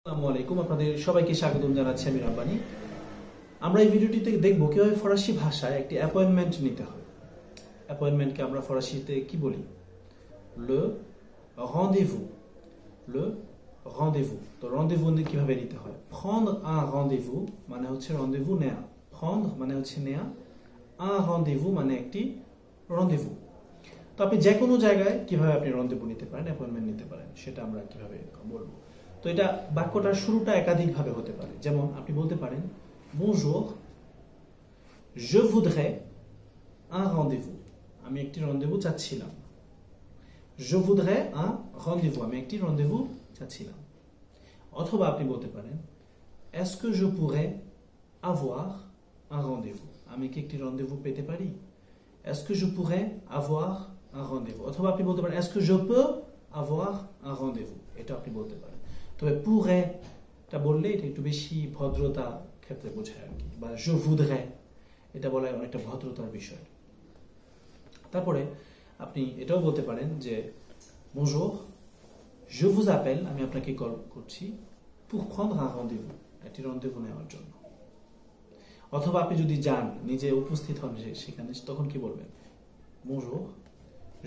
আসসালামু আলাইকুম আপনাদের সবাইকে স্বাগতম জানাচ্ছি আমি রাব্বানি। আমরা এই ভিডিওটিতে দেখব কিভাবে ফরাসি ভাষায় একটি অ্যাপয়েন্টমেন্ট নিতে হয়। অ্যাপয়েন্টমেন্টকে আমরা ফরাসিতে কি বলি? le rendez-vous। le rendez-vous। তো rendez-vous কিভাবে নিতে হয়? prendre un rendez-vous মানে হচ্ছে rendez-vous নেয়া। prendre মানে হচ্ছে নেয়া, un rendez-vous মানে একটি rendez-vous। তো আপনি যে কোনো জায়গায় কিভাবে আপনি rendez-vous নিতে পারেন, অ্যাপয়েন্টমেন্ট নিতে পারেন, সেটা আমরা কিভাবে বলবো। তো এটা বাক্যটার শুরুটা একাধিকভাবে হতে পারে। যেমন আপনি বলতে পারেন bonjour, je voudrais un rendez-vous। আমি একটি rendez-vous চাচ্ছিলাম। je voudrais un rendez-vous। আমি একটি rendez-vous চাচ্ছিলাম। অথবা আপনি বলতে পারেন est-ce que je pourrais avoir un rendez-vous। আমি কি একটি rendez-vous পেতে পারি? est-ce que je pourrais avoir un rendez-vous। অথবা আপনি বলতে পারেন est-ce que je peux avoir un rendez-vous। এটা আপনি বলতে পারেন। তবে pourrait টা বললে এটা একটু বেশি ভদ্রতা ক্ষেত্রে বোঝায় আর কি, বা je voudrais এটা বলা অনেকটা ভদ্রতার বিষয়। তারপরে আপনি এটাও বলতে পারেন যে bonjour, je vous appelle। আমি আপনাকে কল করছি pour prendre un rendez-vous। একটি rendez-vous নেওয়ার জন্য। অথবা আপনি যদি যান, নিজে উপস্থিত হন সেখানে, তখন কি বলবেন? bonjour,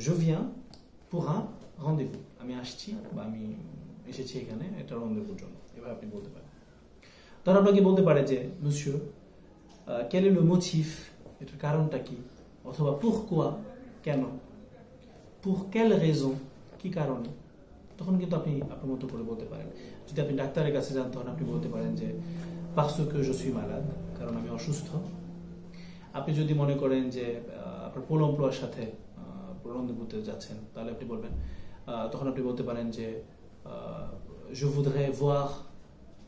je viens pour un rendez-vous। আমি আসছি বা আমি এসেছি এখানে একটা rendez-vous জন্য। এভাবে আপনি বলতে পারেন। ধর আপনাকে বলতে পারে যে monsieur, quel est le motif। এটার কারণটা কি? অথবা pourquoi কেন, pour quelle raison কি কারণে। তখন কিন্তু আপনি আপনার মতো করে বলতে পারেন। যদি আপনি ডাক্তারের কাছে যান তখন আপনি বলতে পারেন যে parce que je suis malade, কারণ আমি অসুস্থ। আপনি যদি মনে করেন যে আপনার পোল এমপ্লয়ের সাথে rendez-vous-তে যাচ্ছেন, তাহলে আপনি বলবেন, তখন আপনি বলতে পারেন যে je voudrais voir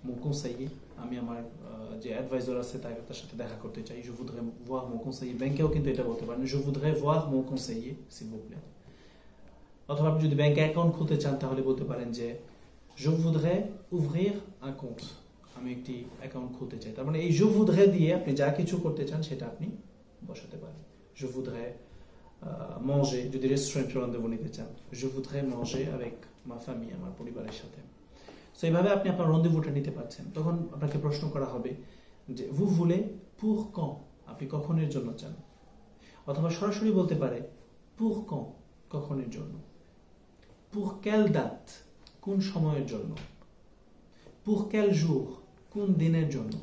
mon conseiller। আমি আমার যে অ্যাডভাইজার আছে তার সাথে দেখা করতে চাই। je voudrais voir mon conseiller। ব্যাংকেও কিন্তু এটা বলতে পারেন je voudrais voir mon conseiller s'il vous plaît। অথবা আপনি যদি ব্যাংকে অ্যাকাউন্ট খুলতে চান তাহলে বলতে পারেন যে je voudrais ouvrir un compte। আমি একটি অ্যাকাউন্ট খুলতে চাই। তার মানে এই je voudrais দিয়ে আপনি যা কিছু করতে চান সেটা আপনি বসাতে পারেন। je voudrais manger, যদি রেস্টুরেন্টে rendez-vous নিতে চান je voudrais manger avec ma famille, আমার পরিবারের সাথে। সো এইভাবে আপনি আপনার rendez-vous-টা নিতে পারছেন। তখন আপনাকে প্রশ্ন করা হবে যে vous voulez pour quand। আপনি কখনের জন্য চান। অথবা সরাসরি বলতে পারে pour quand, কখনের জন্য। pour quelle date, কোন সময়ের জন্য। pour quel jour, কোন দিনের জন্য।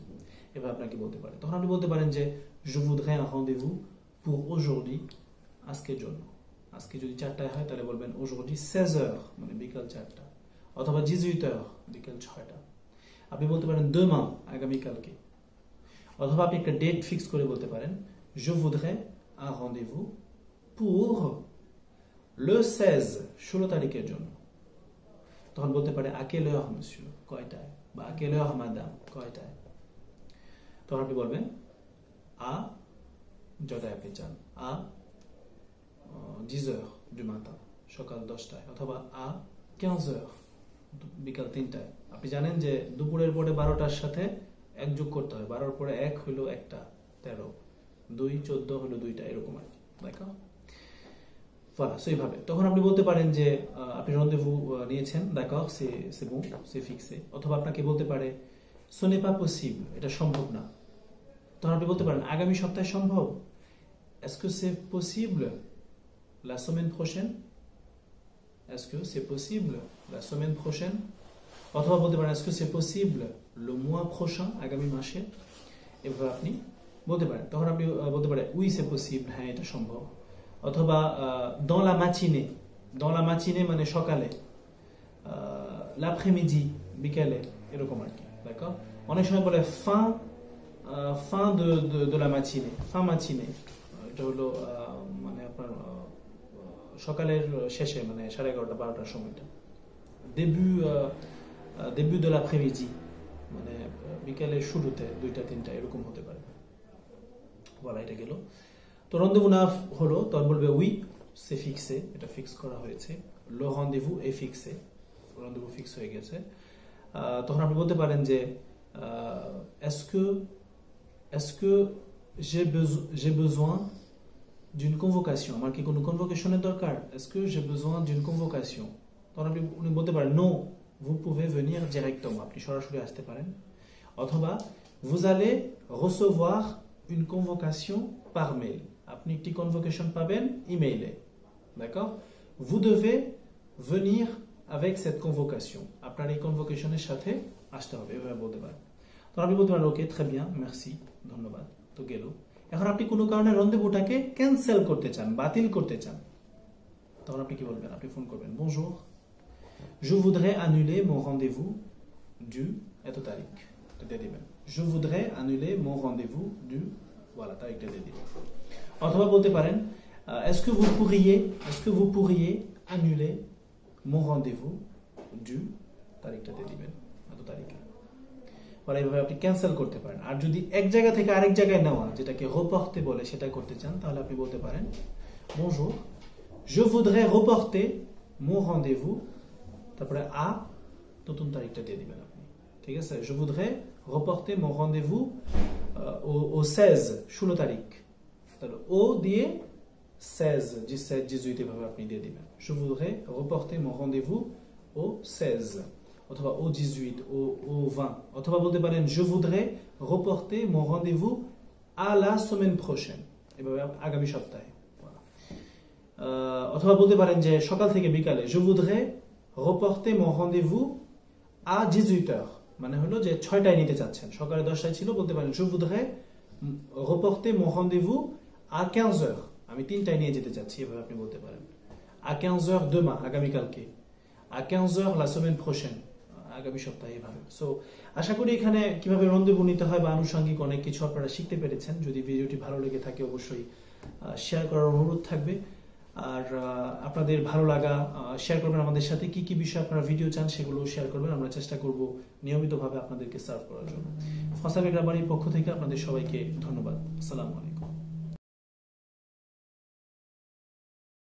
এভাবে আপনাকে বলতে পারে। তখন আপনি বলতে পারেন যে je voudrais un rendez-vous pour aujourd'hui, আজকের জন্য। আজকে যদি 4টায় হয় তাহলে বলবেন aujourd'hui 16h, মানে বিকাল 4টা। অথবা 18h, বিকাল 6টা। আপনি বলতে পারেন demain, আগামীকালকে। অথবা আপনি একটা ডেট ফিক্স করে বলতে পারেন je voudrais un rendez-vous pour le 16 তারিখের জন্য। তখন বলতে পারে à quelle heure monsieur, কয়টায়, বা à quelle heure madame, কয়টায়। তখন আপনি বলবেন à, যটায় আপনি চান, à 10h du matin, সকাল 10টায়। অথবা à 15h, বিকাল 3টায়। আপনি জানেন যে দুপুরের পরে 12টার সাথে 1 যোগ করতে হয়। 12 পরে 1 হলো 1টা, 13, 2 14 হলো 2টা, এরকম আর কি। দেখো voilà, সেইভাবে তখন আপনি বলতে পারেন যে আপনি rendez-vous নিয়েছেন, d'accord, c'est bon, c'est fixé। অথবা আপনাকে বলতে পারে ce n'est pas possible, এটা সম্ভব না। তখন আপনি বলতে পারেন আগামী সপ্তাহে সম্ভব, est-ce que c'est possible la semaine prochaine, est-ce que c'est possible la semaine prochaine। অথবা বলতে পারেন est-ce que c'est possible le mois prochain, আগামী মাসে। এভাবে আপনি বলতে পারেন। তখন আপনি বলতে পারেন oui c'est possible, হ্যাঁ এটা সম্ভব। অথবা dans la matinée, dans la matinée মানে সকালে, l'après-midi, বিকেলে, এরকম আর কি। d'accord, অনেক সময় বলে fin de la matinée, fin matinée, এটা হলো মানে আপনার সকালের শেষে, মানে 11:30 12টার সময়টা। début de l'après-midi, মানে বিকেলের শুরুতে 2টা 3টা, এরকম হতে পারে। বলা এটা গেল। তো rendez-vous না হলো তখন বলবে oui c'est fixé, এটা ফিক্স করা হয়েছে। le rendez-vous est fixé, rendez-vous fix হয়ে গেছে। তখন আপনি বলতে পারেন যে est-ce que j'ai besoin d'une convocation, আমার কি কোনো কনভোকেশনের দরকার, est-ce que j'ai besoin d'une convocation। তখন উনি বলতে পারেন non vous pouvez venir directement আপনি সরাসরি আসতে পারেন অথবা vous allez recevoir une convocation par mail আপনি একটি convocation পাবেন ইমেইলে d'accord vous devez venir avec cette convocation আপনার এই convocationের সাথে আসতে হবে এভাবে বলতে পারেন তো আপনি বলতে পারেন ওকে très bien merci ধন্যবাদ তো গেল এখন আপনি কোনো কারণে রন্দেভুটাকে ক্যান্সেল করতে চান বাতিল করতে চান তখন আপনি কি বলবেন আপনি ফোন করবেন bonjour je voudrais annuler mon rendez-vous du এত তারিখ তো দিয়ে দিবেন je voudrais annuler mon rendez-vous du voilà তারিখটা দিয়ে দিবেন অথবা বলতে পারেন est-ce que vous pourriez annuler mon rendez-vous du তারিখটা দিয়ে দিবেন এত তারিখে বলে এইভাবে আপনি ক্যান্সেল করতে পারেন আর যদি এক জায়গা থেকে আরেক জায়গায় নেওয়া যেটাকে reporter বলে সেটা করতে চান তাহলে আপনি বলতে পারেন bonjour je voudrais reporter mon rendez-vous তারপরে à নতুন তারিখটা দিয়ে দিবেন আপনি ঠিক আছে je voudrais reporter mon rendez-vous au 16 16 তারিখ তাহলে ও দিয়ে 16 17 18 এভাবে আপনি দিয়ে দিবেন je voudrais reporter mon rendez-vous au 16 অথবা au 18 au 20 অথবা বলতে পারেন je voudrais reporter mon rendez-vous à la semaine prochaine এভাবে আগামী সপ্তাহে অথবা বলতে পারেন যে সকাল থেকে বিকালে je voudrais reporter mon rendez-vous à 18h মানে হলো যে 6টায় নিতে চাচ্ছেন সকালে 10টায় ছিল বলতে পারেন je voudrais reporter mon rendez-vous à 15h আমি 3টায় নিয়ে যেতে চাচ্ছি এভাবে আপনি বলতে পারেন à 15h demain আগামী কালকে à 15h la semaine prochaine আগামী সপ্তাহে এভাবে সো আশা করি এখানে কিভাবে রন্দেভু নিতে হয় বা আনুষঙ্গিক অনেক কিছু আপনারা শিখতে পেরেছেন যদি ভিডিওটি ভালো লেগে থাকে অবশ্যই শেয়ার করার অনুরোধ থাকবে আর আপনাদের ভালো লাগা শেয়ার করবেন আমাদের সাথে কি কি বিষয়ে আপনারা ভিডিও চান সেগুলো শেয়ার করবেন আমরা চেষ্টা করব নিয়মিতভাবে আপনাদেরকে সার্ভ করার জন্য ফসাবে গ্রামারির পক্ষ থেকে আপনাদের সবাইকে ধন্যবাদ আসসালামু আলাইকুম